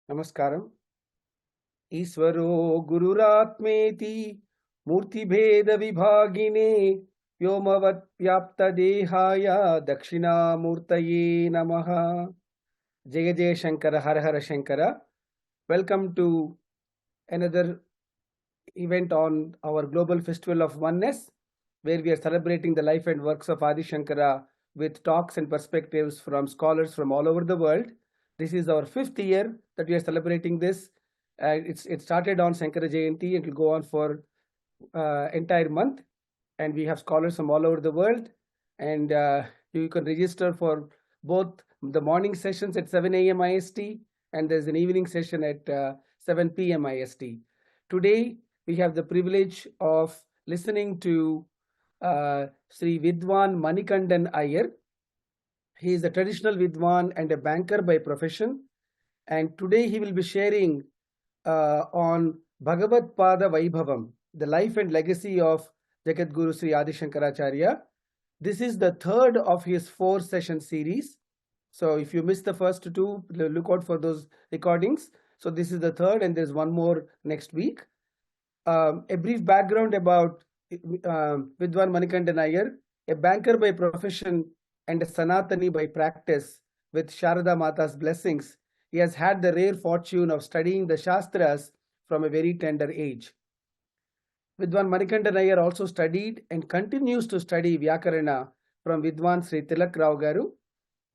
Namaskaram. Iswaro Gururatmeti Murtibheda Vibhagine Vyomavat Vyapta Dehaya Dakshina Murtaye Namaha. Jaya Jaya Shankara, Har Har Shankara. Welcome to another event on our Global Festival of Oneness, where we are celebrating the life and works of Adi Shankara with talks and perspectives from scholars from all over the world. This is our 5th year that we are celebrating this. It started on Shankara Jayanti and it will go on for entire month. And we have scholars from all over the world. And you can register for both the morning sessions at 7 a.m. IST and there's an evening session at 7 p.m. IST. Today, we have the privilege of listening to Sri Vidwan Manikandan Iyer. He is a traditional Vidwan and a banker by profession. And today he will be sharing on Bhagavadpada Vaibhavam, the life and legacy of Jagadguru Sri Adi Shankaracharya. This is the third of his 4-session series. So if you missed the first 2, look out for those recordings. So this is the third and there's one more next week. A brief background about Vidwan Manikandan Iyer, a banker by profession and a Sanatani by practice with Sharada Mata's blessings. He has had the rare fortune of studying the Shastras from a very tender age. Vidwan Manikandan Iyer also studied and continues to study Vyakarana from Vidwan Sri Tilak Rao Garu.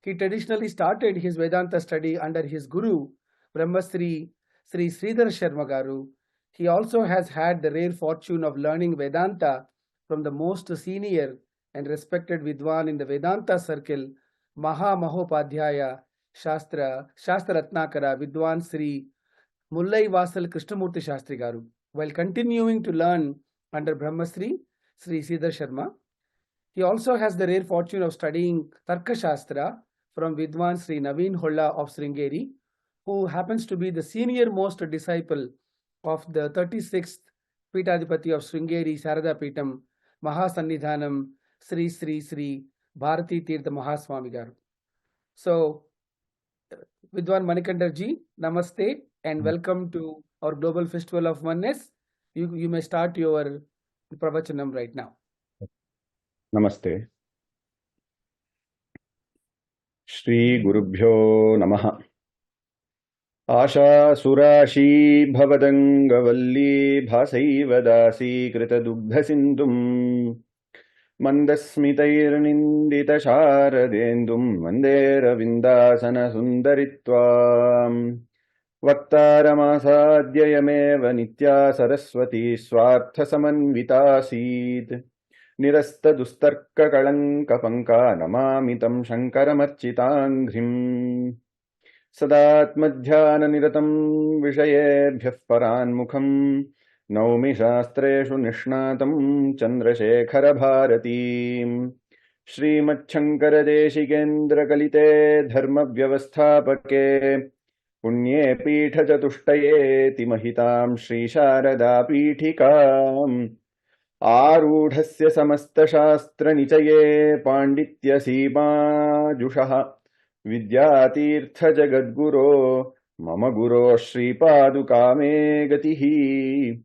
He traditionally started his Vedanta study under his Guru, Brahmasri Sri Sridhar Sharma Garu. He also has had the rare fortune of learning Vedanta from the most senior and respected Vidwan in the Vedanta circle, Maha Mahopadhyaya Shastra Ratnakara Vidwan Sri Mullai Vasal Krishnamurti Shastri Garu. While continuing to learn under Brahmasri Sri Sridhar Sharma, he also has the rare fortune of studying Tarka Shastra from Vidwan Sri Naveen Holla of Sringeri, who happens to be the senior most disciple of the 36th Peetadipati of Sringeri Sarada Peetam, Mahasannidhanam Sri Sri Sri Bharati Tirtha Mahaswami Garu. So, Vidwan Manikandarji, Namaste and welcome to our Global Festival of Oneness. You may start your pravachanam right now. Namaste. Shri Gurubhyo Namaha. Asha Surashi Bhavadangavalli Bhasaiva Dasi Krita Dugdha Sindhum Mandasmitair Nindita Sharadendum Mandera Vindasana Sundaritvam Vaktaramasadhyayameva Nitya Saraswati Swartha Samanvitasid Nirasta Dustarka Kalanka Panka Namamitam Shankaramarchitangrim Sadatmadhyana Niratam Vishayebhyah Paranmukham Naumi Shastreshu Nishnatam Chandrasekhara Bharatim Srimad Shankara Deshikendra Kalite Dharma Vyavasthapake Punye Pitha Chatushtaye Timahitam Shri Sharada Pithikam Arudhasya Samasta Shastra Nichaye Panditya Sima Jushaha Vidyatirtha Jagadguru Mama Guru Shri Padukame Gatihi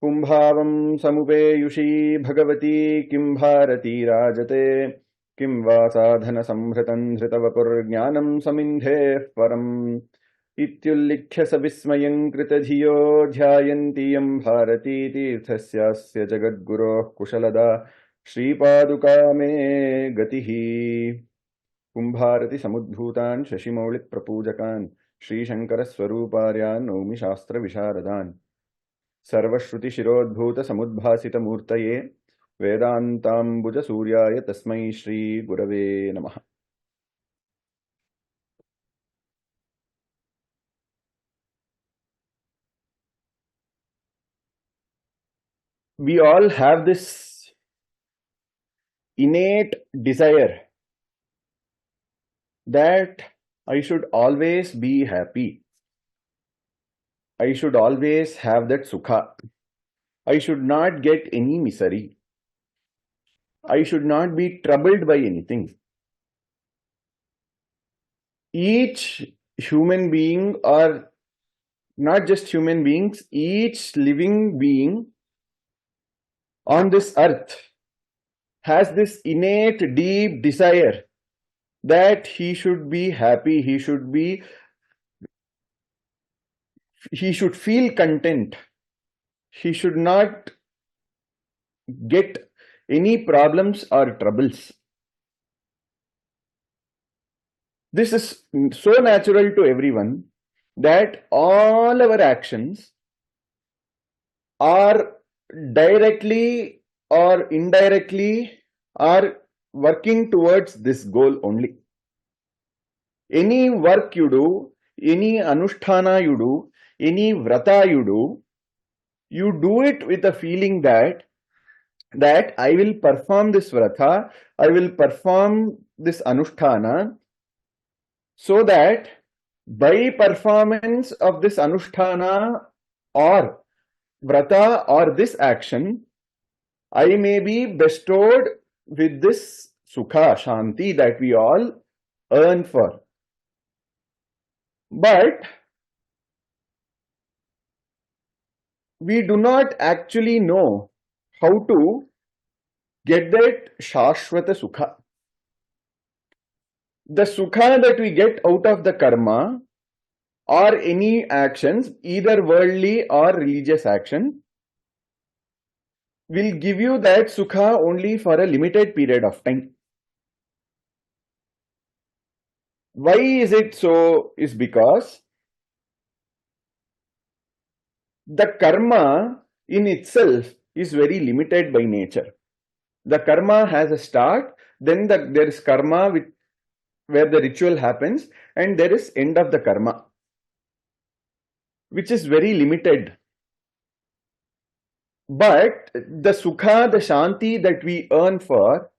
Kumbhavam Samupeyushi Bhagavati Kim Bharati Rajate Kim Vasadhana Samhratan Dhritavapur Jnanam Samindhe Param Ityullikhya Savismayam Kritadhiyo Dhyanti Bharati Tirthasyasya Jagadguru Kushalada Shri Padukame Gatihi Kumbharati Samudbhutan Shashimaulit Prapujakan Shri Shankara Swaruparyan Naumi Shastra Visharadan Sarvashruti Shirodbhuta Samudbhasita Murtaye Vedantambuja Suryaya Tasmai Shri Gurave Namaha. We all have this innate desire that I should always be happy. I should always have that sukha. I should not get any misery. I should not be troubled by anything. Each human being or not just human beings, each living being on this earth has this innate deep desire that he should be happy, he should feel content, he should not get any problems or troubles. This is so natural to everyone that all our actions are directly or indirectly are working towards this goal only. Any work you do, any anusthana you do, any vrata you do it with a feeling that I will perform this vrata, I will perform this anusthana, so that by performance of this anusthana or vrata or this action, I may be bestowed with this sukha, shanti that we all earn for. But we do not actually know how to get that shashvata sukha. The sukha that we get out of the karma or any actions, either worldly or religious action, will give you that sukha only for a limited period of time. Why is it so? Is because the karma in itself is very limited by nature. The karma has a start, then there is karma where the ritual happens, and there is end of the karma, which is very limited. But the sukha, the shanti that we earn for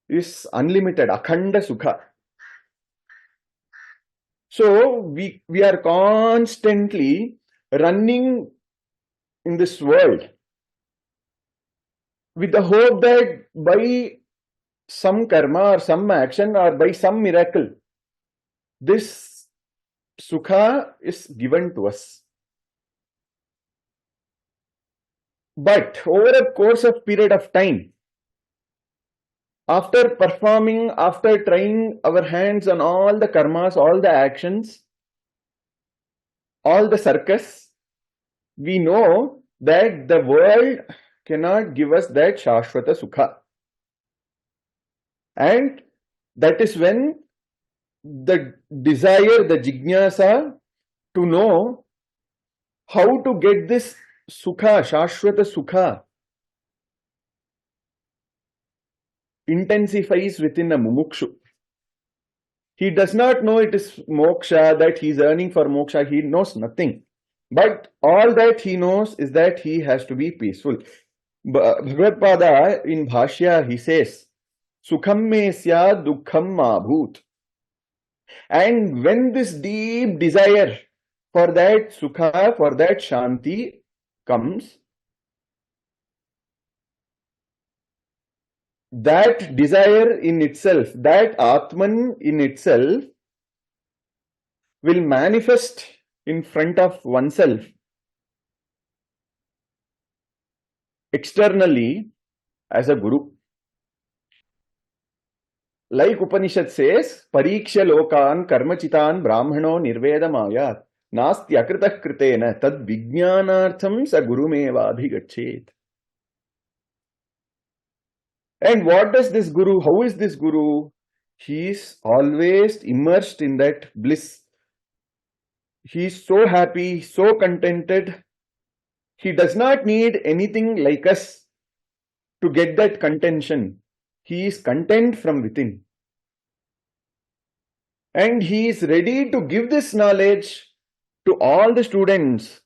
is unlimited, akhanda sukha. So we are constantly running in this world with the hope that by some karma or some action or by some miracle, this sukha is given to us. But over a course of period of time, after performing, after trying our hands on all the karmas, all the actions, all the circus, we know that the world cannot give us that shashvata sukha. And that is when the desire, the jignasa to know how to get this sukha, shashvata sukha, intensifies within a mumukshu. He does not know it is moksha, that he is earning for moksha. He knows nothing. But all that he knows is that he has to be peaceful. Bhagavadpada in Bhashya, he says, Sukham me sya dukkham ma bhoot. And when this deep desire for that sukha, for that shanti comes, that desire in itself, that Atman in itself will manifest in front of oneself externally as a guru. Like Upanishad says, Pariksha lokan karmachitan brahmano nirvedamayat nasti akritah kritena tad vijnanartham sa gurumeva adhigachet. And what does this guru, how is this guru? He is always immersed in that bliss. He is so happy, so contented. He does not need anything like us to get that contention. He is content from within. And he is ready to give this knowledge to all the students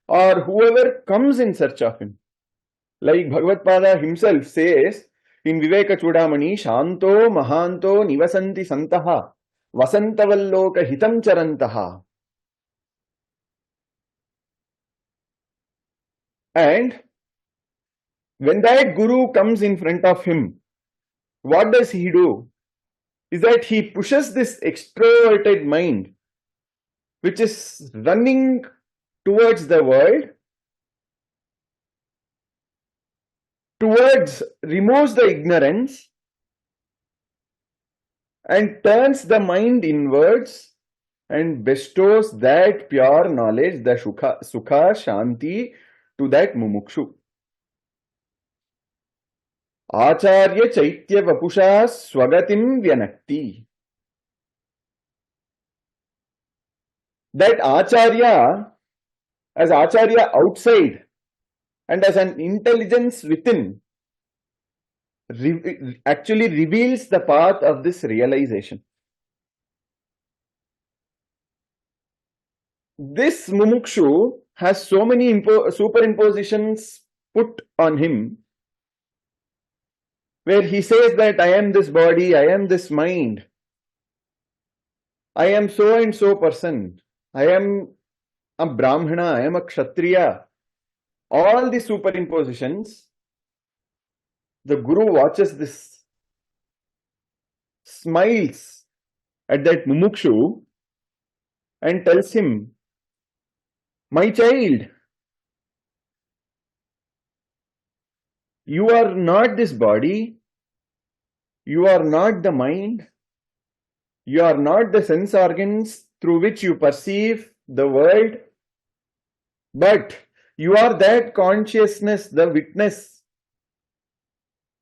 or whoever comes in search of him. Like Bhagavadpada himself says in Viveka Chudamani, Shanto Mahanto Nivasanti Santaha Vasantavalloka Hitam Charantaha. And when that guru comes in front of him, what does he do? Is that he pushes this extroverted mind which is running towards the world, removes the ignorance and turns the mind inwards and bestows that pure knowledge, the sukha, shanti, to that mumukshu. Acharya chaitya vapusha swagatim vyanakti. That Acharya, as Acharya outside and as an intelligence within, actually reveals the path of this realization. This mumukshu has so many superimpositions put on him, where he says that I am this body, I am this mind, I am so and so person, I am a brahmana, I am a kshatriya. All the superimpositions, the Guru watches this, smiles at that mumukshu and tells him, my child, you are not this body, you are not the mind, you are not the sense organs through which you perceive the world, but you are that consciousness, the witness,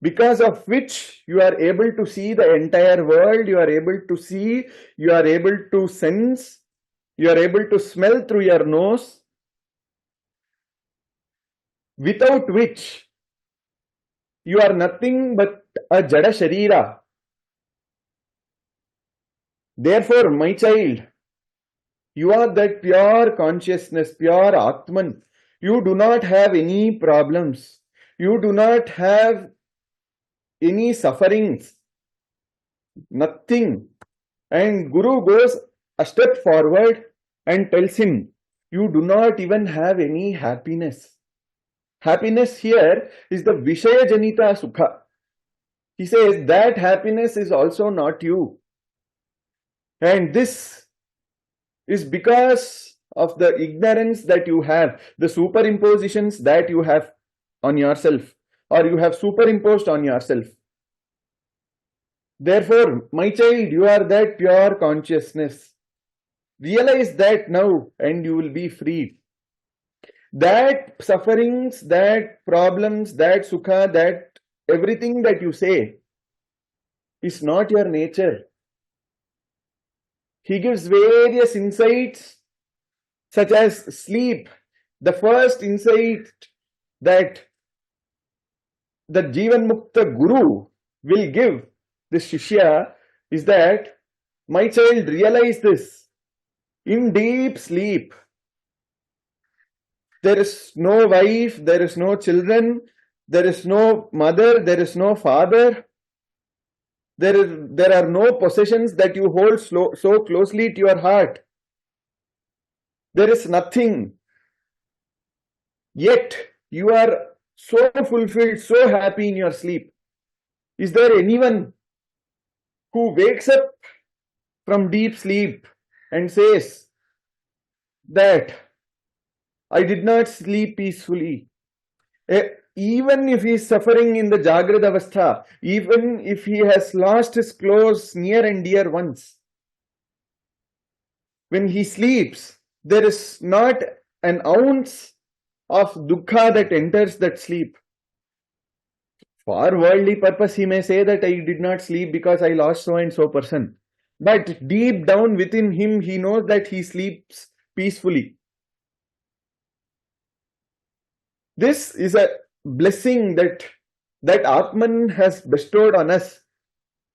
because of which you are able to see the entire world, you are able to see, you are able to sense, you are able to smell through your nose, without which you are nothing but a jada sharira. Therefore, my child, you are that pure consciousness, pure Atman. You do not have any problems. You do not have any sufferings. Nothing. And Guru goes a step forward and tells him, you do not even have any happiness. Happiness here is the Vishaya Janita Sukha. He says that happiness is also not you. And this is because of the ignorance that you have, the superimpositions that you have on yourself, or you have superimposed on yourself. Therefore, my child, you are that pure consciousness. Realize that now and you will be freed. That sufferings, that problems, that sukha, that everything that you say is not your nature. He gives various insights such as sleep. The first insight that the jivanmukta Guru will give this Shishya is that, my child, realize this. In deep sleep, there is no wife, there is no children, there is no mother, there is no father, there are no possessions that you hold so closely to your heart. There is nothing. Yet you are so fulfilled, so happy in your sleep. Is there anyone who wakes up from deep sleep and says that I did not sleep peacefully? Even if he is suffering in the Jagrada Avastha, even if he has lost his close, near and dear ones, when he sleeps, there is not an ounce of dukkha that enters that sleep. For worldly purpose, he may say that I did not sleep because I lost so and so person. But deep down within him, he knows that he sleeps peacefully. This is a blessing that Atman has bestowed on us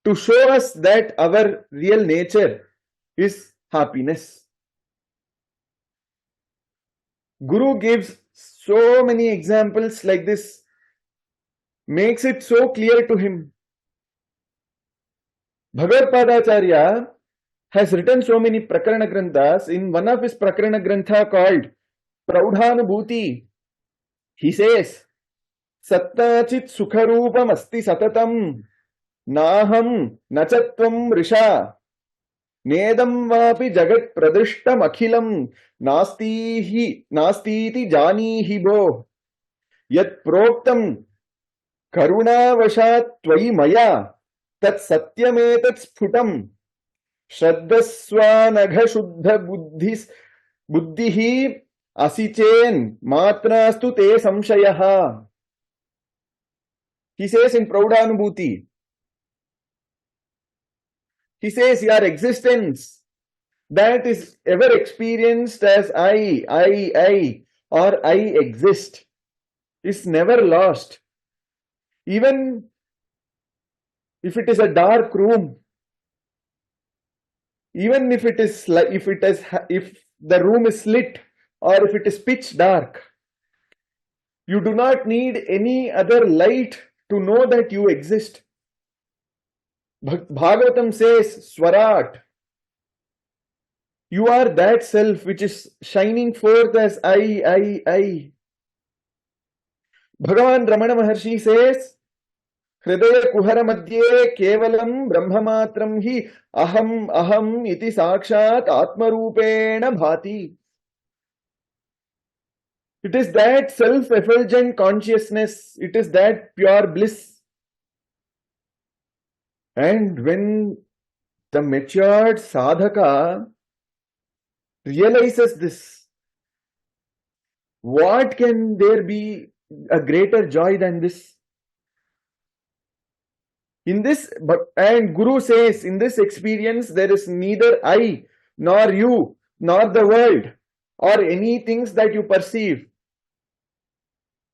to show us that our real nature is happiness. Guru gives so many examples like this, makes it so clear to him. Bhagavadpadacharya has written so many Prakarana Granthas. In one of his Prakarana Grantha called Praudhanubhuti, he says, Sattachit sukharupam asti satatam naham nachatvam risha Nedam vapi jagat pradrishtam akhilam nastiti janihi bo. Yat proktam karunavashat tvayi maya tat satyametat sphutam Shraddhasvanagha shuddha buddhihi asichen matrastu te samshayaha. He says in Praudhanubhuti, he says your existence that is ever experienced as I, or I exist is never lost. Even if it is a dark room, even if it is like if the room is lit or if it is pitch dark, you do not need any other light to know that you exist. Bhagavatam says, Swarat, you are that self which is shining forth as I. Bhagavan Ramana Maharshi says, Hridaya Kuhara Madhye Kevalam Brahmamatram hi aham iti sakshat atmarupena bhati. It is that self-effulgent consciousness, it is that pure bliss. And when the matured sadhaka realizes this, what can there be a greater joy than this? In this, and Guru says, in this experience, there is neither I, nor you, nor the world, or any things that you perceive.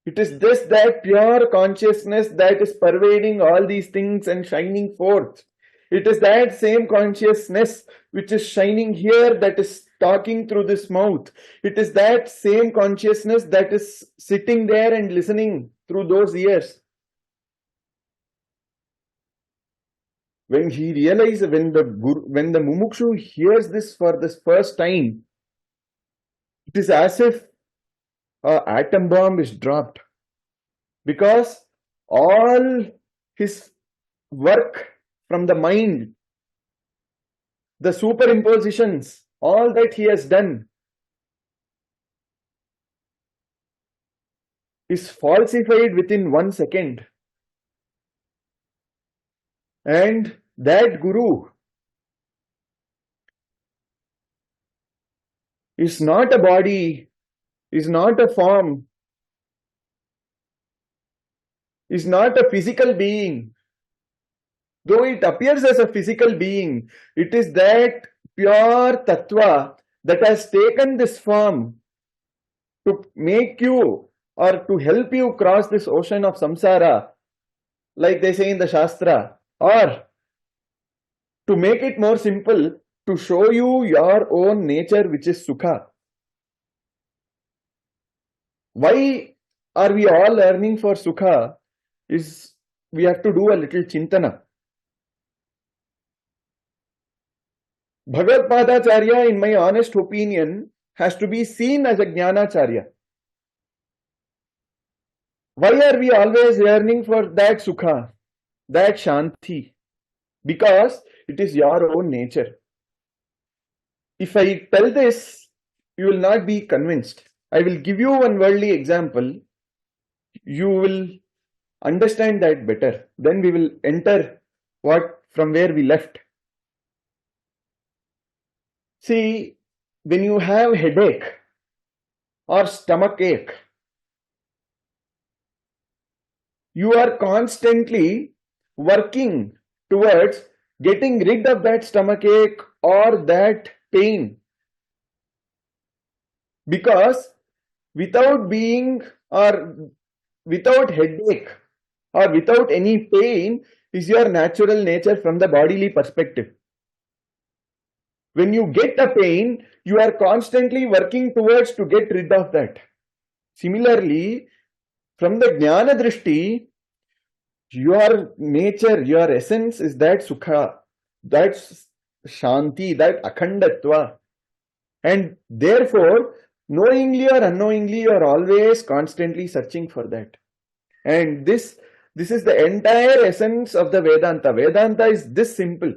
It is this that pure consciousness that is pervading all these things and shining forth. It is that same consciousness which is shining here that is talking through this mouth. It is that same consciousness that is sitting there and listening through those ears. When he realizes, when the mumukshu hears this for the first time, it is as if an atom bomb is dropped, because all his work from the mind, the superimpositions, all that he has done is falsified within 1 second. And that Guru is not a body, is not a form, is not a physical being. Though it appears as a physical being, it is that pure tattva that has taken this form to make you or to help you cross this ocean of samsara, like they say in the Shastra, or to make it more simple, to show you your own nature, which is Sukha. Why are we all learning for Sukha? Is we have to do a little chintana. Bhagavadpadacharya, in my honest opinion, has to be seen as a Jnanacharya. Why are we always yearning for that Sukha, that Shanti? Because it is your own nature. If I tell this, you will not be convinced. I will give you one worldly example. You will understand that better. Then we will enter from where we left. See, when you have headache or stomach ache, you are constantly working towards getting rid of that stomach ache or that pain. Because without being or without headache or without any pain is your natural nature from the bodily perspective. When you get a pain, you are constantly working towards to get rid of that. Similarly, from the Jnana Drishti, your nature, your essence is that Sukha, that Shanti, that Akhandatva. And therefore, knowingly or unknowingly, you are always constantly searching for that. And this is the entire essence of the Vedanta. Vedanta is this simple.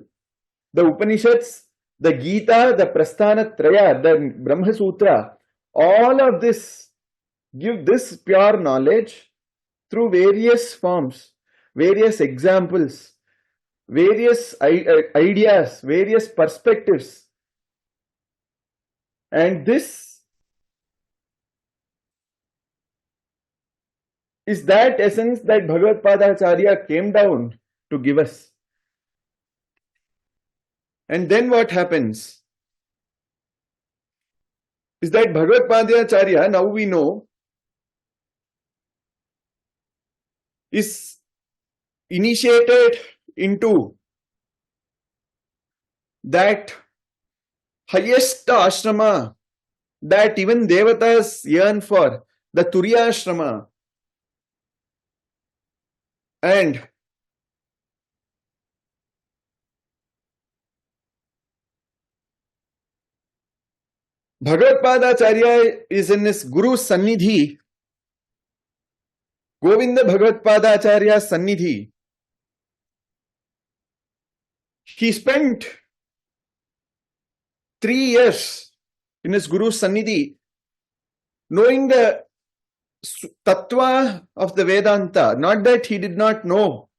The Upanishads, the Gita, the Prasthana-traya, the Brahma Sutra, all of this give this pure knowledge through various forms, various examples, various ideas, various perspectives. And this is that essence that Bhagavadpadacharya came down to give us. And then what happens is that Bhagavadpadacharya, now we know, is initiated into that highest ashrama that even devatas yearn for, the Turiya ashrama. And Bhagavadpadacharya is in his Guru's Sannidhi, Govinda Bhagavadpadacharya's Sannidhi. He spent 3 years in his Guru's Sannidhi, knowing the tattva of the Vedanta. Not that he did not know.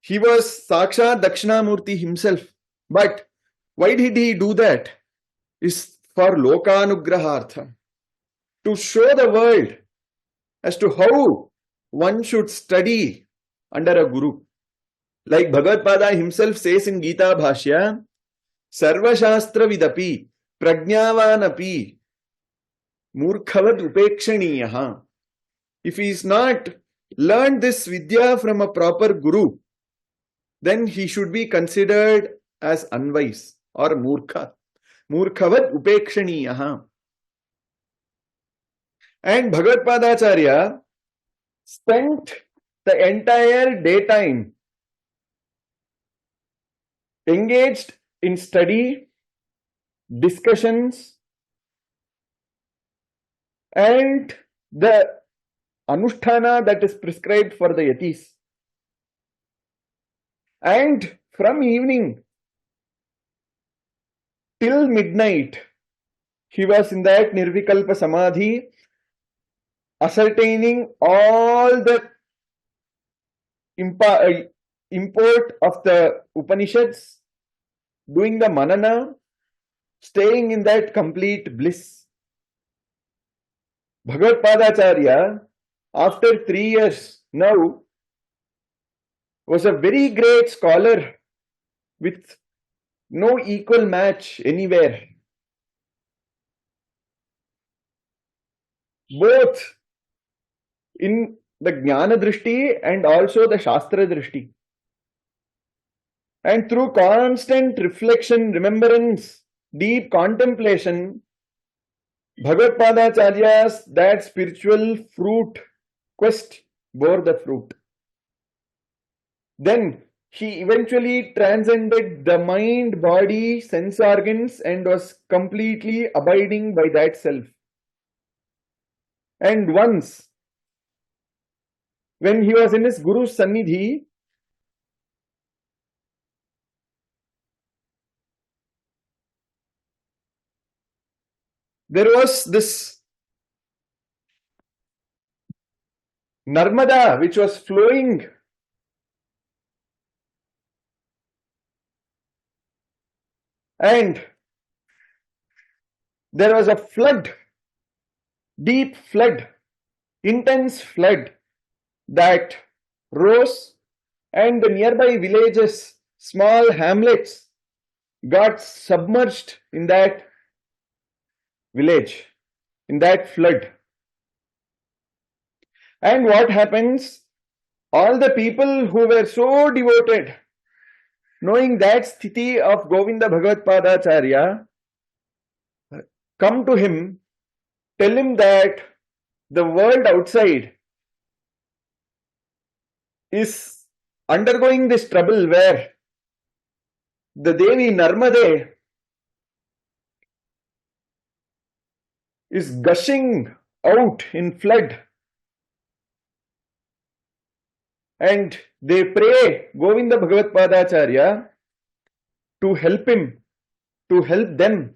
He was Sakshat Dakshinamurti himself. But why did he do that? Is for Lokanugrahartha. To show the world as to how one should study under a Guru. Like Bhagavadpada himself says in Gita Bhashya, Sarvashastra vidapi, prajnavanapi, murkhavad upekshaniyaha. If he is not learned this vidya from a proper Guru, then he should be considered as unwise or murkha. Murkhavad upekshaniyaha. And Bhagavadpadacharya spent the entire daytime engaged in study, discussions, and the anusthana that is prescribed for the yatis. And from evening till midnight, he was in that Nirvikalpa Samadhi, ascertaining all the import of the Upanishads, doing the manana, staying in that complete bliss. Bhagavadpadacharya, after 3 years now, was a very great scholar with no equal match anywhere. Both in the Jnana Drishti and also the Shastra Drishti. And through constant reflection, remembrance, deep contemplation, Bhagavadpadacharya's that spiritual fruit quest bore the fruit. Then he eventually transcended the mind, body, sense organs and was completely abiding by that self. And once, when he was in his Guru's Sannidhi, there was this Narmada which was flowing and there was a flood, deep flood, intense flood that rose, and the nearby villages, small hamlets got submerged in that village, in that flood. And what happens? All the people who were so devoted, knowing that sthiti of Govinda Bhagavadpadacharya, come to him, tell him that the world outside is undergoing this trouble where the Devi Narmade is gushing out in flood. And they pray Govinda Bhagavadpadacharya to help him to help them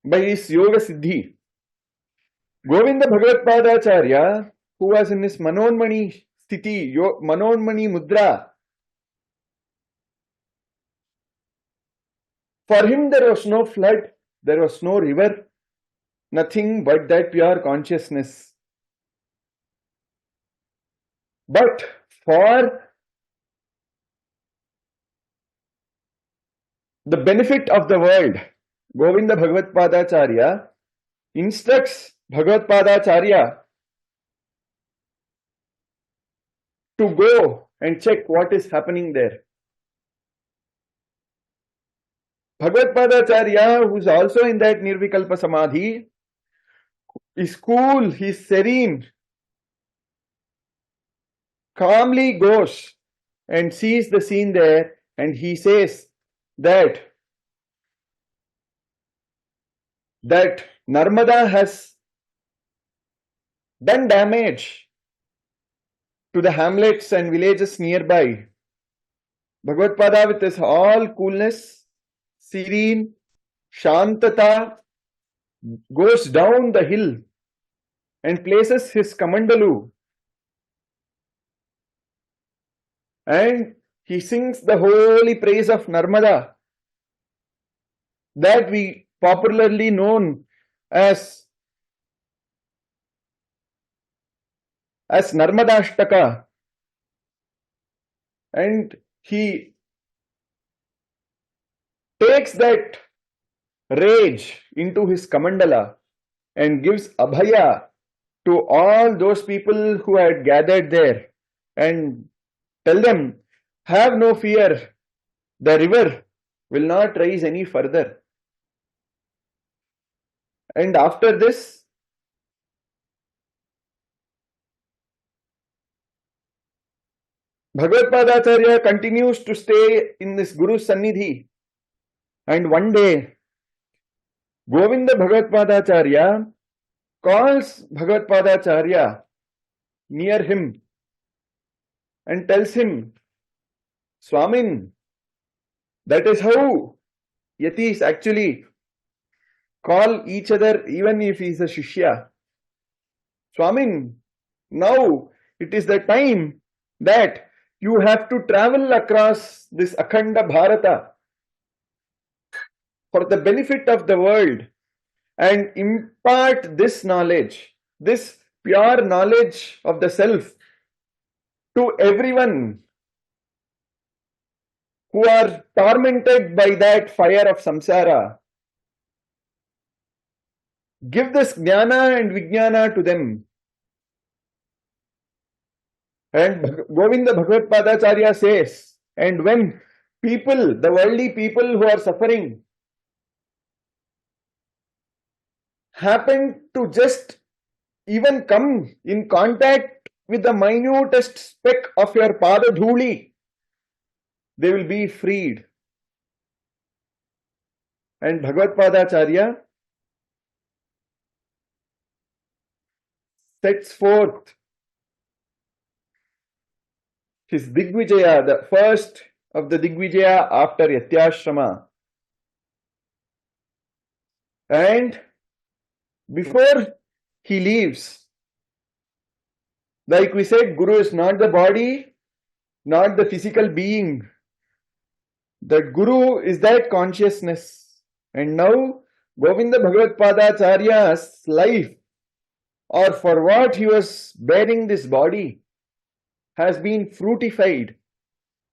by his yoga siddhi. Govinda Bhagavadpadacharya, who was in his Manonmani sthiti, Manonmani mudra, for him there was no flood, there was no river, nothing but that pure consciousness. But for the benefit of the world, Govinda Bhagavadpadacharya instructs Bhagavadpadacharya to go and check what is happening there. Bhagavadpadacharya, who is also in that Nirvikalpa Samadhi, is cool, he is serene, calmly goes and sees the scene there, and he says that Narmada has done damage to the hamlets and villages nearby. Bhagavadpada, with his all coolness, serene, shantata, goes down the hill and places his kamandalu, and he sings the holy praise of Narmada, that we popularly known as Narmadashtaka, and he takes that rage into his kamandala and gives abhaya to all those people who had gathered there, and tell them, have no fear, the river will not rise any further. And after this, Bhagavadpadacharya continues to stay in this Guru's Sannidhi, and one day Govinda Bhagavadpadacharya calls Bhagavadpadacharya near him and tells him, Swamin, that is how yatis actually call each other, even if he is a Shishya. Swamin, now it is the time that you have to travel across this Akhanda Bharata for the benefit of the world and impart this knowledge, this pure knowledge of the self, to everyone who are tormented by that fire of samsara. Give this jnana and vijnana to them. And Govinda Bhagavadpadacharya says, and when people, the worldly people who are suffering, happen to just even come in contact with the minutest speck of your pada dhuli, they will be freed. And Bhagavadpadacharya sets forth his Digvijaya, the first of the Digvijaya after Yatyashrama. And before he leaves, like we said, Guru is not the body, not the physical being. The Guru is that consciousness. And now Govinda Bhagavadpadacharya's life, or for what he was bearing this body, has been fruitified,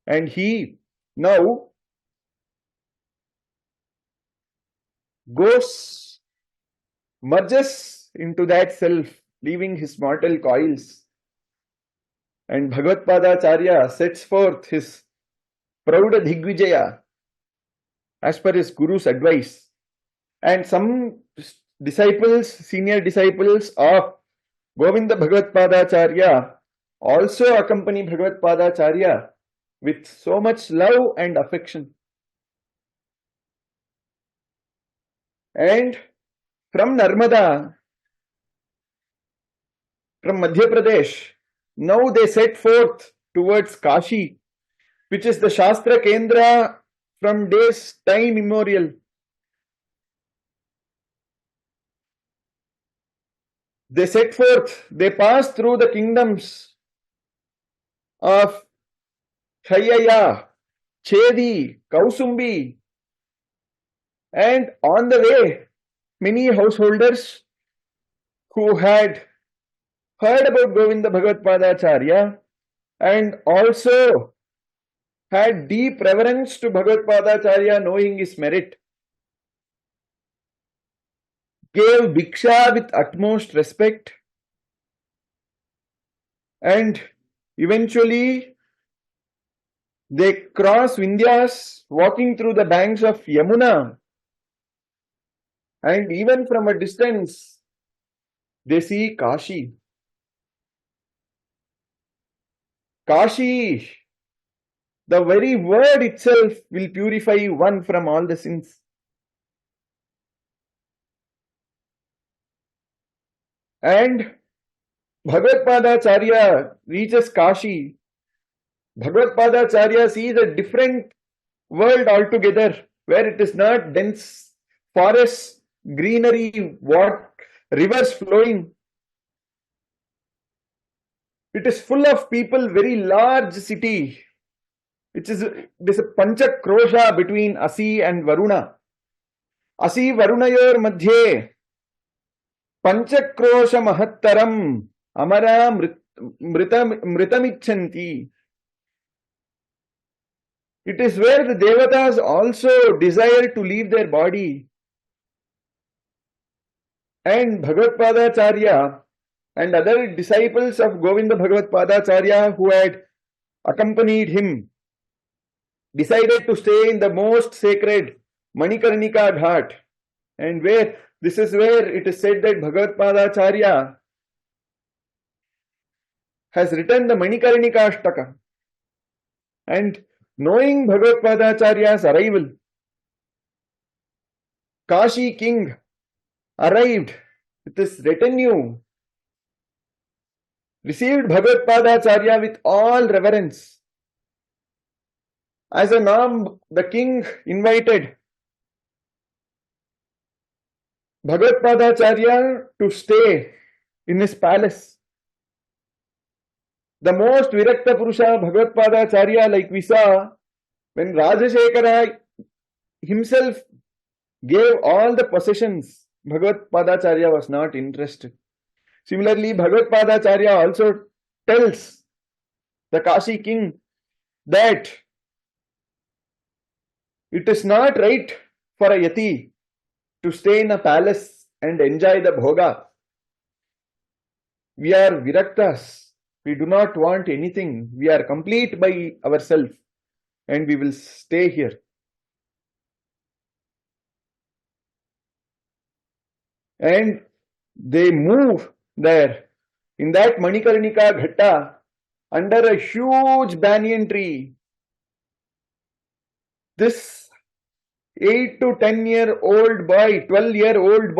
and he now merges into that self, leaving his mortal coils. And Bhagavadpadacharya sets forth his Prauda Digvijaya as per his Guru's advice. And some disciples, senior disciples of Govinda Bhagavadpadacharya also accompany Bhagavadpadacharya with so much love and affection. And from Narmada, from Madhya Pradesh, now they set forth towards Kashi, which is the Shastra Kendra from days time immemorial. They set forth, they passed through the kingdoms of Shayaya, Chedi, Kausumbi, and on the way, many householders who had heard about Govinda Bhagavadpadacharya and also had deep reverence to Bhagavadpadacharya, knowing his merit, gave Bhiksha with utmost respect, and eventually they cross Vindhyas walking through the banks of Yamuna, and even from a distance they see Kashi. Kashi, the very word itself will purify one from all the sins. And Bhagavadpadacharya reaches Kashi. Bhagavadpadacharya sees a different world altogether, where it is not dense forests, greenery, rivers flowing. It is full of people, very large city. There's a panchakrosha between Asi and Varuna. Asi Varunayor madhye panchakrosha mahattaram amara mritamichanti. It is where the devatas also desire to leave their body. And Bhagavadpadacharya and other disciples of Govinda Bhagavadpadacharya who had accompanied him decided to stay in the most sacred Manikarnika Ghat, and this is where it is said that Bhagavadpadacharya has written the Manikarnika Ashtaka. And knowing Bhagavadpadacharya's arrival, Kashi king arrived with his retinue, received Bhagavadpadacharya with all reverence. As a norm, the king invited Bhagavadpadacharya to stay in his palace. The most Virakta Purusha Bhagavadpadacharya, like we saw, when Rajashekara himself gave all the possessions, Bhagavadpadacharya was not interested. Similarly, Bhagavadpadacharya also tells the Kashi king that it is not right for a yati to stay in a palace and enjoy the bhoga. We are viraktas. We do not want anything. We are complete by ourselves and we will stay here. And they move there in that Manikarnika Ghatta under a huge banyan tree. This 8 to 10-year-old boy, 12-year-old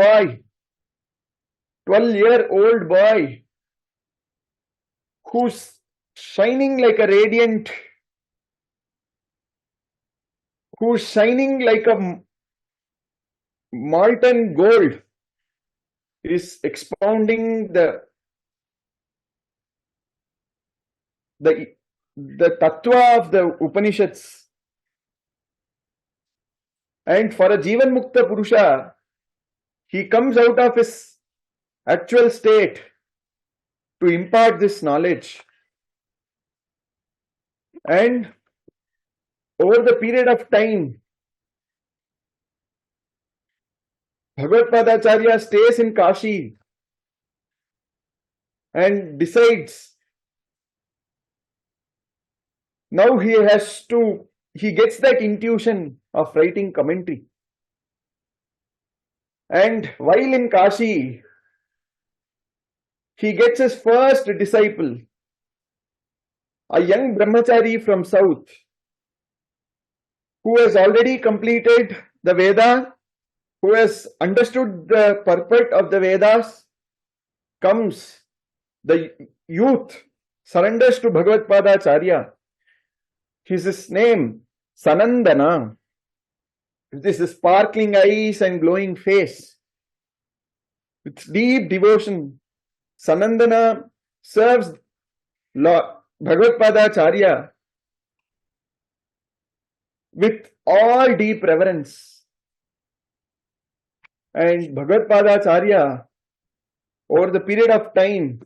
boy, who's shining like a radiant, who's shining like a molten gold, is expounding the tattva of the Upanishads. And for a jivanmukta Purusha, he comes out of his actual state to impart this knowledge. And over the period of time, Bhagavadpadacharya stays in Kashi and decides now he gets that intuition of writing commentary. And while in Kashi, he gets his first disciple, a young brahmachari from south, who has already completed the Veda, who has understood the purport of the Vedas. Comes, the youth surrenders to Bhagavadpadacharya. His name, Sanandana. with his sparkling eyes and glowing face, with deep devotion, Sanandana serves Lord Bhagavadpadacharya with all deep reverence. And Bhagavadpadacharya, over the period of time,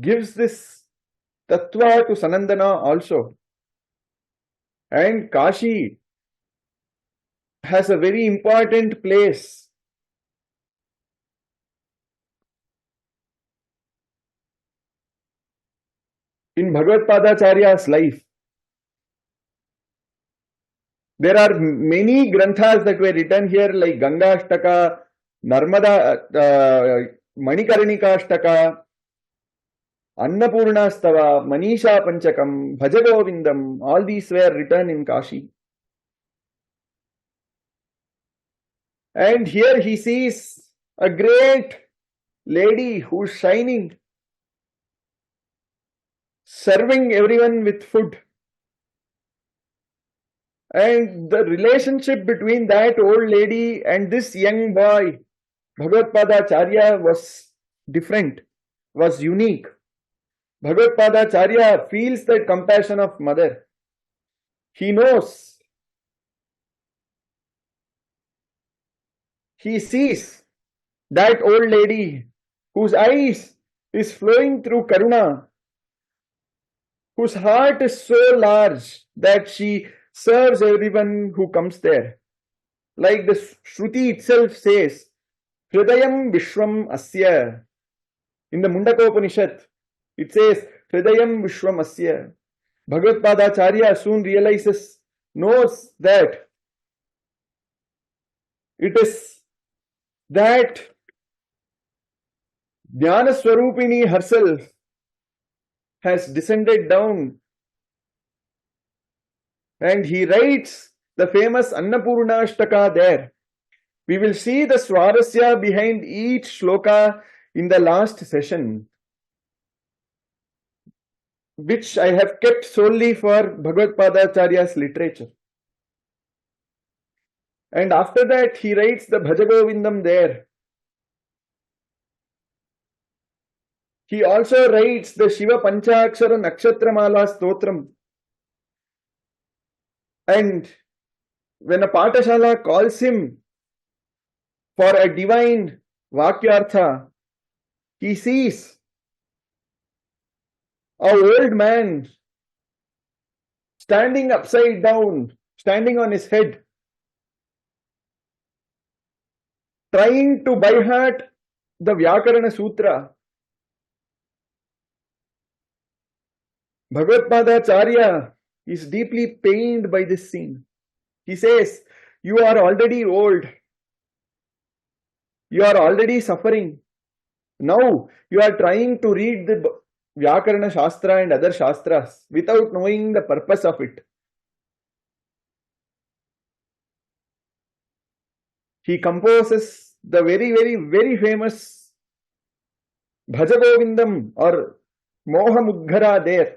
gives this tattva to Sanandana also. And Kashi has a very important place in Bhagavadpadacharya's life. There are many granthas that were written here, like Ganga Ashtaka, Narmada, Manikarnika Ashtaka, Annapurna Stava, Manisha Panchakam, Bhajagovindam, all these were written in Kashi. And here he sees a great lady who's shining, serving everyone with food. And the relationship between that old lady and this young boy, Bhagavadpadacharya, was different, was unique. Bhagavadpadacharya feels that compassion of mother. He knows. He sees that old lady whose eyes is flowing through karuna, whose heart is so large that she serves everyone who comes there. Like the Shruti itself says, Hridayam Vishwam Asya. In the Mundakopanishad, it says, Hridayam Vishwam Asya. Bhagavadpadacharya soon realizes, knows that it is that Jnana Swarupini herself has descended down, and he writes the famous Annapurna Ashtaka there. We will see the Swarasya behind each shloka in the last session, which I have kept solely for Bhagavadpadacharya's literature. And after that, he writes the Bhajagovindam there. He also writes the Shiva Panchakshara Nakshatramala Stotram. And when a Patashala calls him for a divine Vakyartha, he sees an old man standing upside down, standing on his head, trying to by heart the Vyakarana Sutra. Bhagavadpadacharya is deeply pained by this scene. He says, you are already old. You are already suffering. Now you are trying to read the Vyakarana Shastra and other Shastras without knowing the purpose of it. He composes the very famous Bhajagovindam or Mohamudghara there.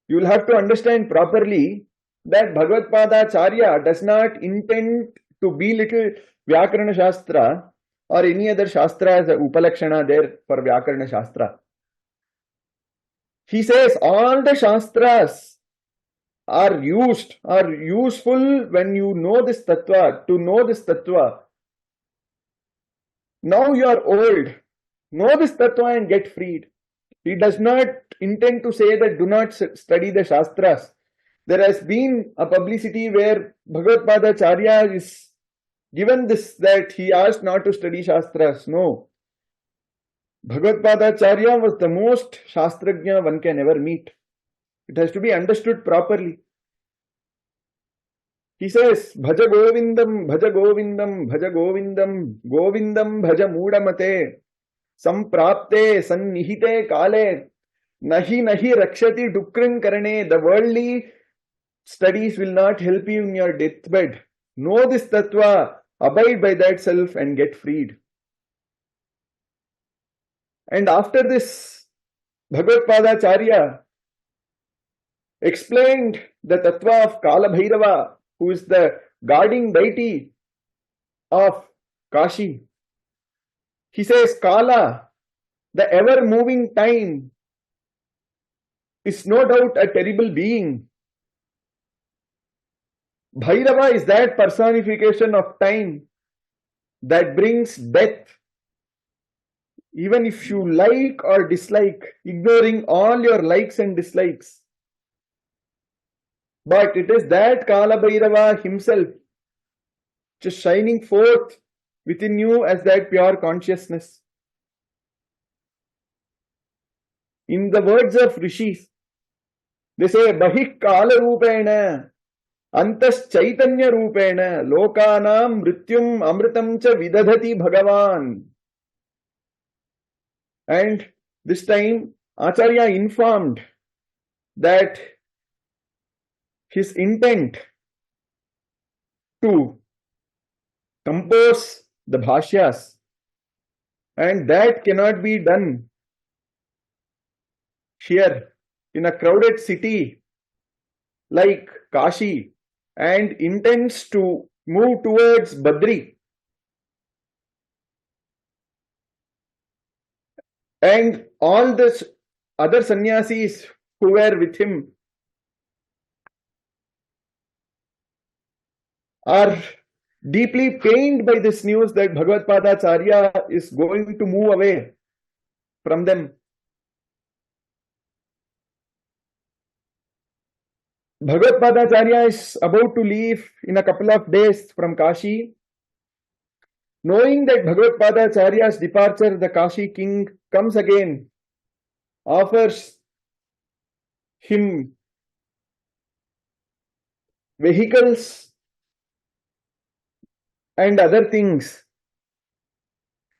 You will have to understand properly that Bhagavadpadacharya does not intend to belittle Vyakarana Shastra or any other Shastra as a Upalakshana there for Vyakarana Shastra. He says all the Shastras are useful when you know this Tattva, to know this Tattva. Now you are old. Know this Tattva and get freed. He does not intend to say that do not study the Shastras. There has been a publicity where Bhagavadpadacharya is given this, that he asked not to study Shastras. No. Bhagavadpadacharya was the most Shastrajna one can ever meet. It has to be understood properly. He says, Bhaja Govindam, Bhaja Govindam, Bhaja Govindam, Govindam Bhaja Mudamate, Samprapte, Sannihite Kale, Nahi Nahi Rakshati Dukran Karane. The worldly studies will not help you in your deathbed. Know this Tattva, abide by that self and get freed. And after this, Bhagavadpadacharya explained the tattva of Kala Bhairava, who is the guarding deity of Kashi. He says, Kala, the ever moving time, is no doubt a terrible being. Bhairava is that personification of time that brings death. Even if you like or dislike, ignoring all your likes and dislikes. But it is that Kala Bhairava himself just shining forth within you as that pure consciousness. In the words of rishis, they say, Bahik Kala Rupena, Antas Chaitanya Rupena, Lokanam Mrityum Amritam Cha Vidadhati Bhagavan. And this time, Acharya informed that his intent to compose the Bhashyas, and that cannot be done here in a crowded city like Kashi, and intends to move towards Badri. And all the other sannyasis who were with him are deeply pained by this news that Bhagavadpadacharya is going to move away from them. Bhagavadpadacharya is about to leave in a couple of days from Kashi. Knowing that Bhagavadpadacharya's departure, the Kashi king comes again, offers him vehicles and other things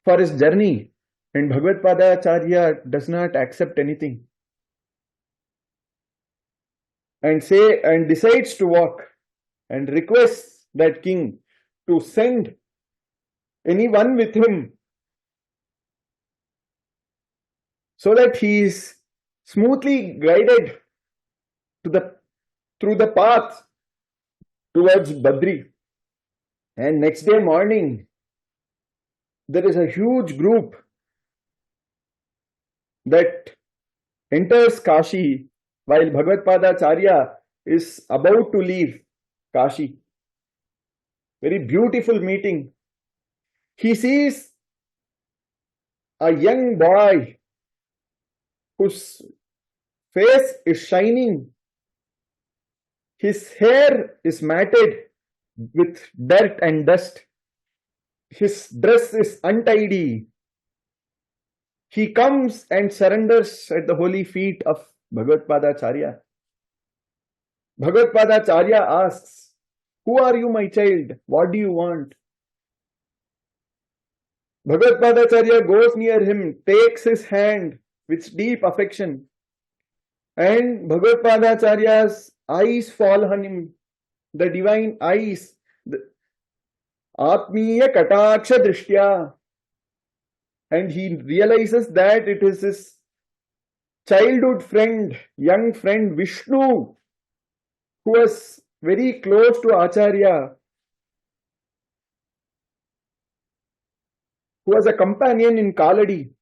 for his journey, and Bhagavadpadacharya does not accept anything and decides to walk and requests that king to send anyone with him so that he is smoothly guided through the path towards Badri. And next day morning, there is a huge group that enters Kashi while Bhagavadpadacharya is about to leave Kashi. Very beautiful meeting. He sees a young boy whose face is shining. His hair is matted with dirt and dust. His dress is untidy. He comes and surrenders at the holy feet of Bhagavadpadacharya. Bhagavadpadacharya asks, "Who are you, my child? What do you want?" Bhagavadpadacharya goes near him, takes his hand with deep affection, and Bhagavadpadacharya's eyes fall on him, the divine eyes, the Atmiya Kataksha Drishtya, and he realizes that it is his childhood friend, young friend Vishnu, who was very close to Acharya, who was a companion in Kaladi.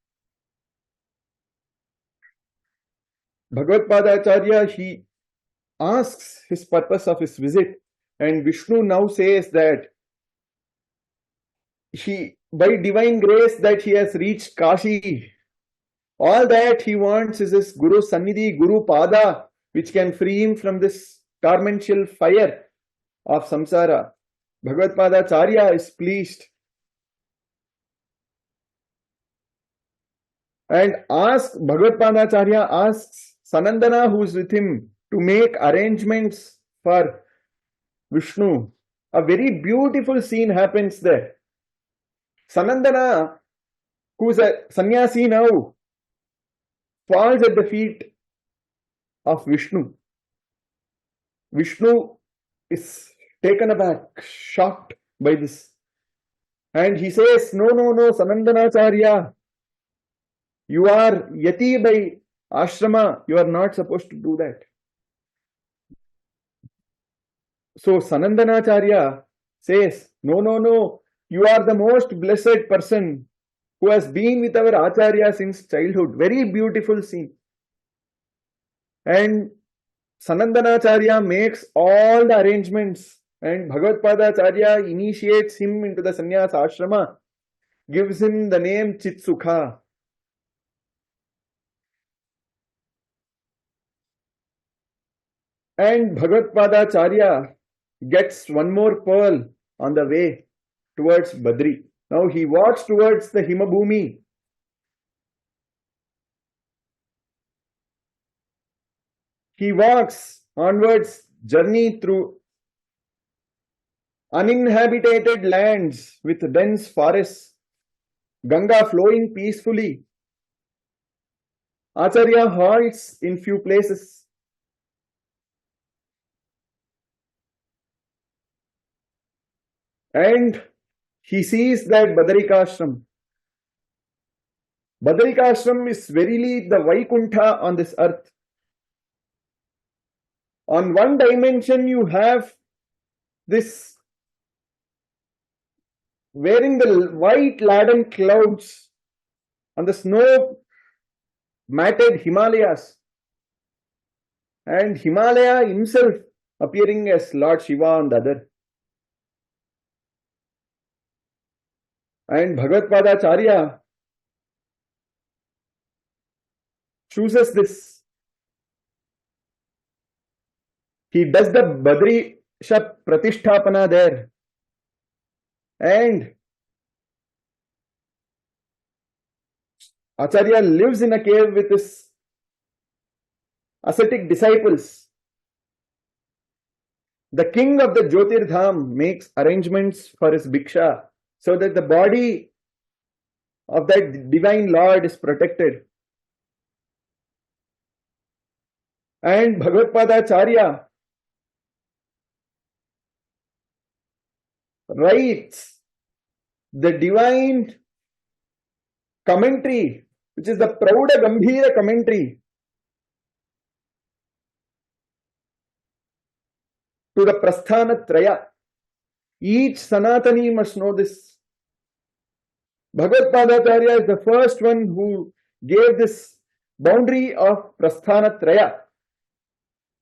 Bhagavadpadacharya, he asks his purpose of his visit, and Vishnu now says that by divine grace that he has reached Kashi, all that he wants is his Guru Sannidhi, Guru Pada, which can free him from this torrential fire of samsara. Bhagavadpadacharya is pleased and Bhagavadpadacharya asks Sanandana, who is with him, to make arrangements for Vishnu. A very beautiful scene happens there. Sanandana, who is a sannyasi now, falls at the feet of Vishnu. Vishnu is taken aback, shocked by this. And he says, no, Sanandanacharya, you are yati by ashrama, you are not supposed to do that. So Sanandanacharya says, no, no, no, you are the most blessed person who has been with our Acharya since childhood. Very beautiful scene. And Sanandanacharya makes all the arrangements, and Bhagavadpadacharya initiates him into the sannyas ashrama, gives him the name Chitsukha. And Bhagavadpadacharya gets one more pearl on the way towards Badri. Now he walks towards the Himabhumi. He walks onwards, journey through uninhabited lands with dense forests, Ganga flowing peacefully. Acharya halts in few places. And he sees that Badarikashram. Badarikashram is verily the Vaikuntha on this earth. On one dimension, you have this wearing the white laden clouds on the snow matted Himalayas, and Himalaya himself appearing as Lord Shiva on the other. And Bhagavadpadacharya chooses this. He does the Badrisha Pratisthapana there. And Acharya lives in a cave with his ascetic disciples. The king of the Jyotirdham makes arrangements for his bhiksha so that the body of that divine Lord is protected. And Bhagavadpadacharya writes the divine commentary, which is the Prauda Gambhira commentary to the Prasthana-traya. Each Sanatani must know this. Bhagavadpadacharya is the first one who gave this boundary of Prasthana-traya,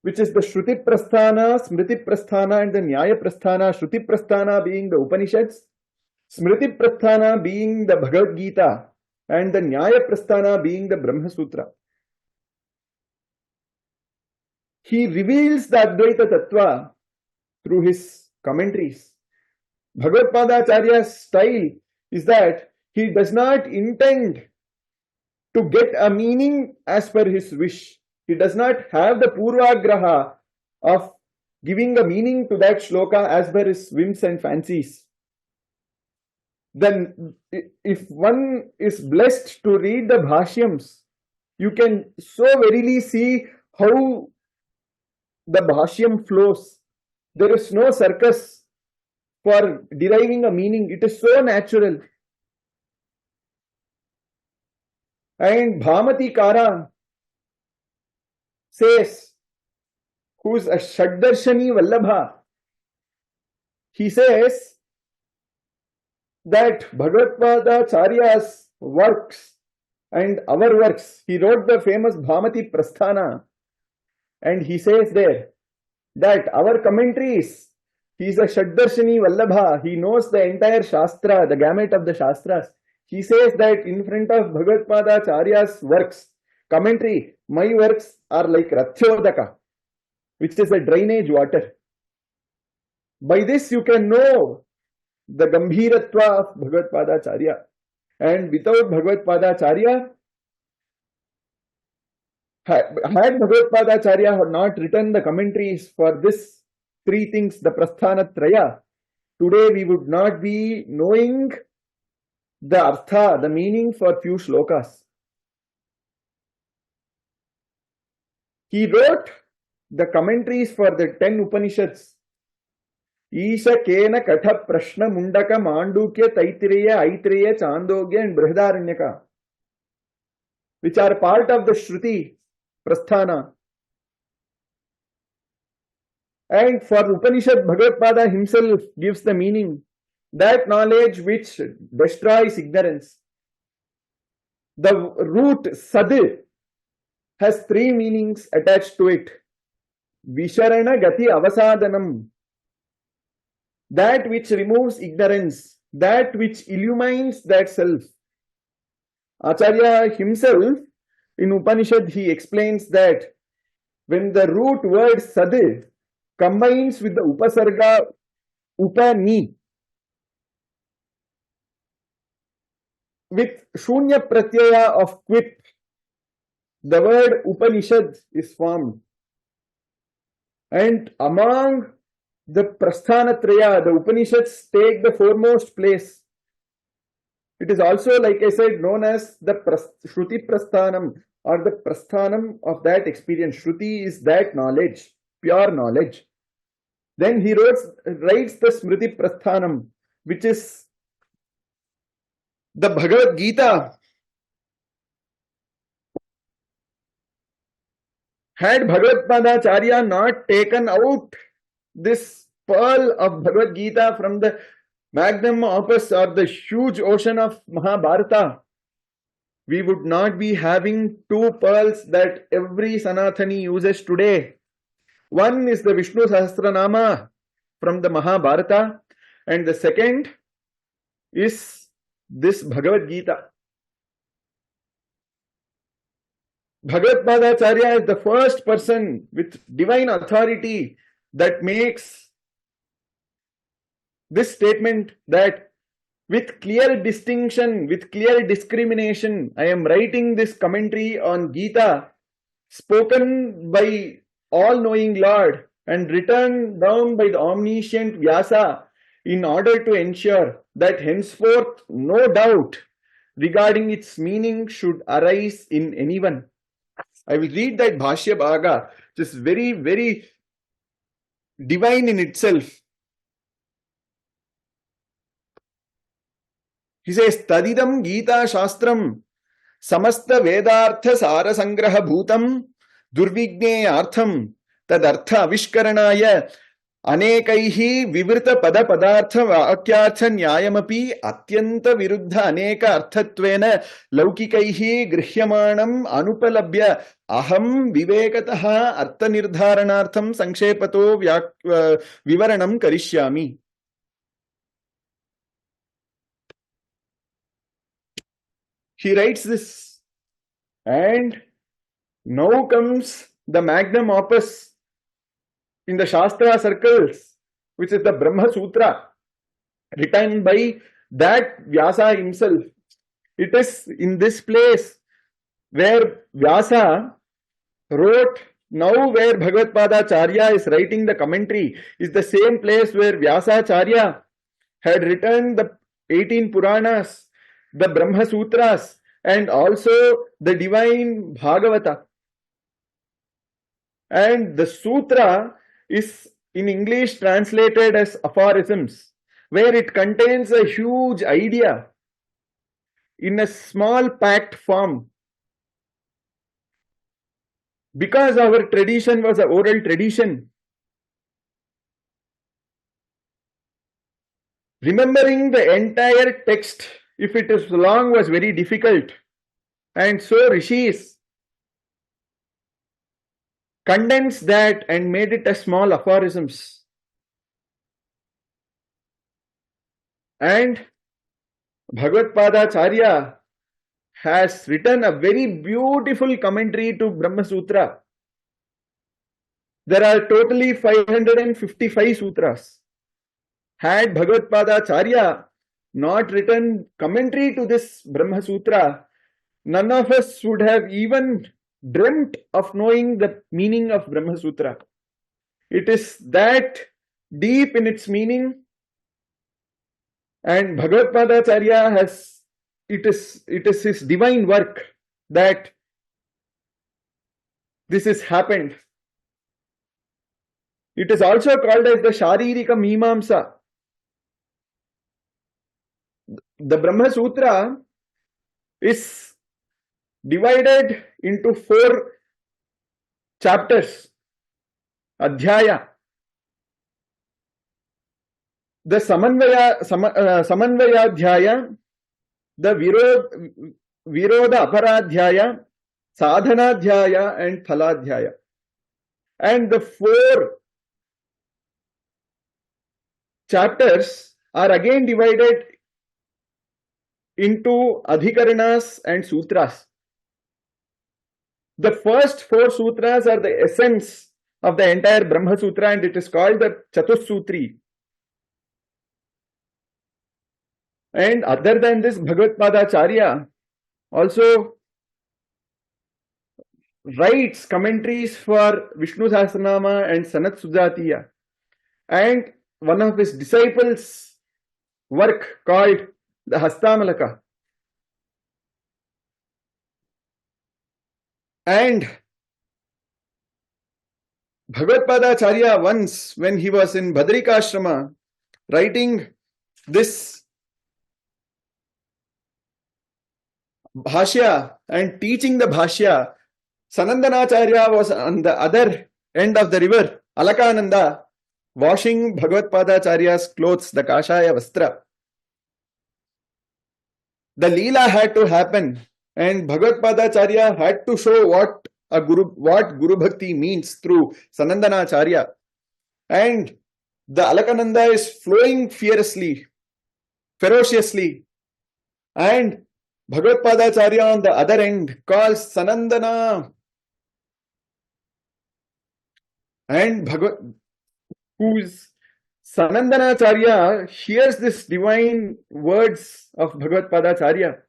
which is the Shruti Prasthana, Smriti Prasthana and the Nyaya Prasthana. Shruti Prasthana being the Upanishads, Smriti Prasthana being the Bhagavad Gita, and the Nyaya Prasthana being the Brahma Sutra. He reveals the Advaita Tattva through his commentaries. Bhagavadpadacharya's style is that he does not intend to get a meaning as per his wish. He does not have the purvagraha of giving a meaning to that shloka as per his whims and fancies. Then if one is blessed to read the Bhashyams, you can so verily see how the Bhashyam flows. There is no circus for deriving a meaning. It is so natural. And Bhamati Kara says, who is a Shaddarshani Vallabha, he says that Bhagavadpadacharya's works and our works, he wrote the famous Bhamati Prasthana, and he says there that our commentaries, he is a Shaddarshani Vallabha, he knows the entire Shastra, the gamut of the Shastras. He says that in front of Bhagavadpadacharya's works, commentary, my works are like Rathyodaka, which is a drainage water. By this you can know the Gambhiratva of Bhagavadpadacharya. And without Bhagavadpadacharya, had Bhagavadpadacharya not written the commentaries for this three things, the Prasthana-traya, today we would not be knowing the artha, the meaning for few shlokas. He wrote the commentaries for the 10 Upanishads. Isha Kena Katha Prashna Mundaka Mandukya Taittiriya Aitreya Chandogya and Brihadaranyaka, which are part of the Shruti Prasthana. And for Upanishad, Bhagavadpada himself gives the meaning, that knowledge which destroys ignorance. The root Sad has three meanings attached to it. Visharana Gati Avasadanam, that which removes ignorance, that which illumines that self. Acharya himself, in Upanishad, he explains that when the root word Sad combines with the Upasarga Upani, with Shunya Pratyaya of Quip, the word Upanishad is formed. And among the Prasthana-traya, the Upanishads take the foremost place. It is also, like I said, known as the Shruti Prasthanam, or the Prasthanam of that experience. Shruti is that knowledge, pure knowledge. Then he writes the Smriti Prasthanam, which is the Bhagavad Gita. Had Bhagavadpadacharya not taken out this pearl of Bhagavad Gita from the magnum opus or the huge ocean of Mahabharata, we would not be having two pearls that every Sanatani uses today. One is the Vishnu Sahasranama from the Mahabharata, and the second is this Bhagavad Gita. Bhagavadpadacharya is the first person with divine authority that makes this statement that with clear distinction, with clear discrimination, I am writing this commentary on Gita, spoken by all-knowing Lord and written down by the omniscient Vyasa, in order to ensure that henceforth no doubt regarding its meaning should arise in anyone. I will read that Bhashya Bhaga, which is very, very divine in itself. He says, Tadidam Gita Shastram Samasta Vedartha Sara Sangraha Bhutam Durvigne Artham Tadartha Avishkaranaya Anekaihi Vivrita Pada Padartha Vakyartha Nyayamapi Atyanta Viruddha Aneka Arthatvena Laukikaihi Grihyamanam Anupalabhya Aham Vivekataha Artha Nirdharanartham Sankshepato Vivaranam Karishyami. He writes this, and now comes the magnum opus in the Shastra circles, which is the Brahma Sutra, written by that Vyasa himself. It is in this place where Vyasa wrote, now where Bhagavadpadacharya is writing the commentary, is the same place where Vyasacharya had written the 18 Puranas, the Brahma Sutras, and also the divine Bhagavata. And the Sutra is in English translated as aphorisms, where it contains a huge idea in a small packed form. Because our tradition was an oral tradition, remembering the entire text, if it is long, was very difficult. And so Rishis condensed that and made it as small aphorisms. And Bhagavadpadacharya has written a very beautiful commentary to Brahma Sutra. There are totally 555 sutras. Had Bhagavadpadacharya not written commentary to this Brahma Sutra, none of us would have even dreamt of knowing the meaning of Brahma Sutra. It is that deep in its meaning, and Bhagavadpadacharya has, it is his divine work that this has happened. It is also called as the Sharirika Mimamsa. The Brahma Sutra is divided into 4 chapters, Adhyaya. the Samanvayadhyaya, the Viroda Aparadhyaya, Sadhanadhyaya, and Phaladhyaya. And the 4 chapters are again divided into Adhikaranas and Sutras. The first 4 sutras are the essence of the entire Brahma Sutra, and it is called the Chatussutri. And other than this, Bhagavadpadacharya also writes commentaries for Vishnu Sahasranama and Sanat Sujatiya. And one of his disciples' work called the Hastamalaka. And Bhagavadpadacharya once, when he was in Badrikashrama, writing this Bhashya and teaching the Bhashya, Sanandanacharya was on the other end of the river, Alakananda, washing Bhagavadpadacharya's clothes, the Kashaya Vastra. The Leela had to happen, and Bhagavadpadacharya had to show what Guru Bhakti means through Sanandanacharya. And the Alakananda is flowing ferociously, and Bhagavadpadacharya on the other end calls Sanandana, and whose Sanandanacharya hears this divine words of Bhagavadpadacharya,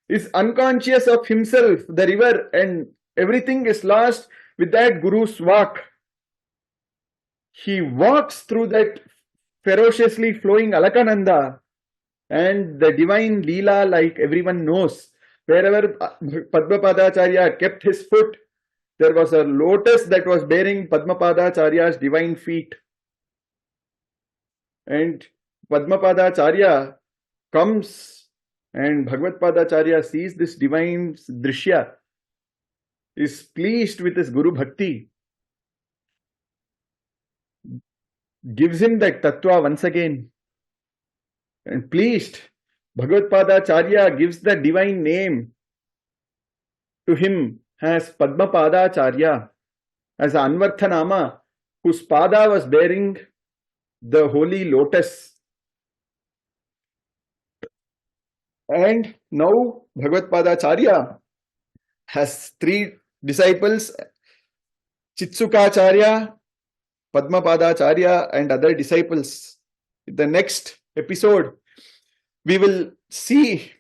is unconscious of himself, the river, and everything is lost with that Guru's walk. He walks through that ferociously flowing Alakananda, and the divine Leela, like everyone knows, wherever Padmapadacharya kept his foot, there was a lotus that was bearing Padmapadacharya's divine feet. And Padmapadacharya comes, and Bhagavadpadacharya sees this divine drishya, is pleased with his Guru Bhakti, gives him that tattva once again. And pleased, Bhagavadpadacharya gives the divine name to him as Padmapadacharya, as Anvarthanama, whose pada was bearing the holy lotus. And now Bhagavadpadacharya has 3 disciples, Chitsukacharya, Padmapadacharya, and other disciples. In the next episode, we will see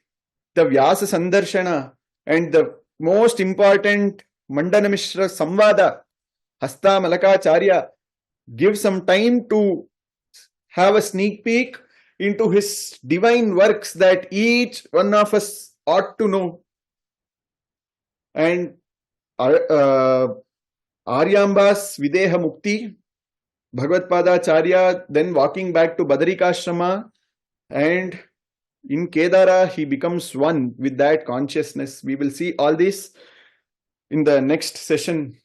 the Vyasa Sandarshana and the most important Mandana Mishra Samvada. Hasta Malakacharya give some time to have a sneak peek into his divine works that each one of us ought to know. And Aryamba's Videha Mukti, Bhagavadpadacharya then walking back to Badrikashrama, and in Kedara he becomes one with that consciousness. We will see all this in the next session.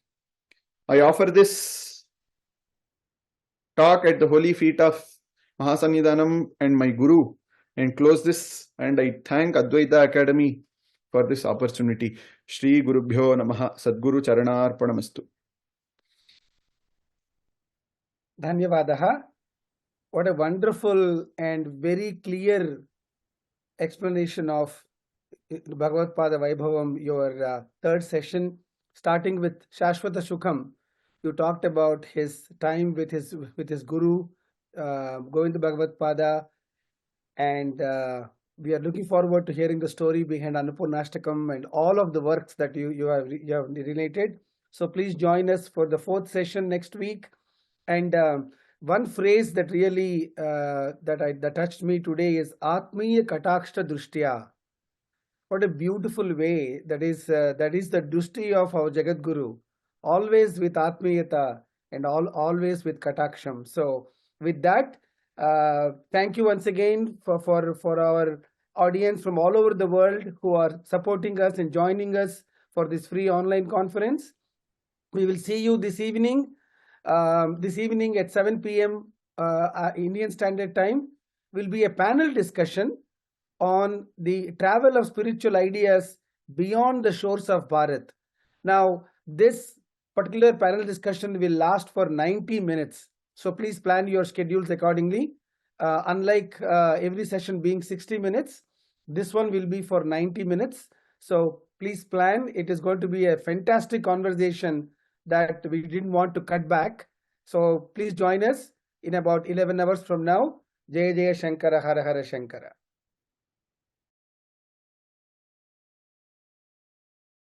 I offer this talk at the holy feet of Mahasannidhanam and my Guru, and close this, and I thank Advaita Academy for this opportunity. Shri Gurubhyo Namaha. Sadguru Charanarpanamastu. Dhanyavadaha. What a wonderful and very clear explanation of Bhagavadpada Vaibhavam, your 3rd session, starting with Shashvata Shukham. You talked about his time with his Guru, Govinda Bhagavadpada, and we are looking forward to hearing the story behind Annapurnashtakam and all of the works that you have related. So please join us for the 4th session next week. And one phrase that really that touched me today is Atmiya Katakshta Drishtya. What a beautiful way that is the Drishti of our Jagadguru, always with Atmiyata and always with Kataksham. So with that, thank you once again for our audience from all over the world who are supporting us and joining us for this free online conference. We will see you this evening at 7 p.m. Indian Standard Time, will be a panel discussion on the travel of spiritual ideas beyond the shores of Bharat. Now, this particular panel discussion will last for 90 minutes. So please plan your schedules accordingly. Unlike every session being 60 minutes, this one will be for 90 minutes. So please plan. It is going to be a fantastic conversation that we didn't want to cut back. So please join us in about 11 hours from now. Jaya Jaya Shankara, Hara Hara Shankara.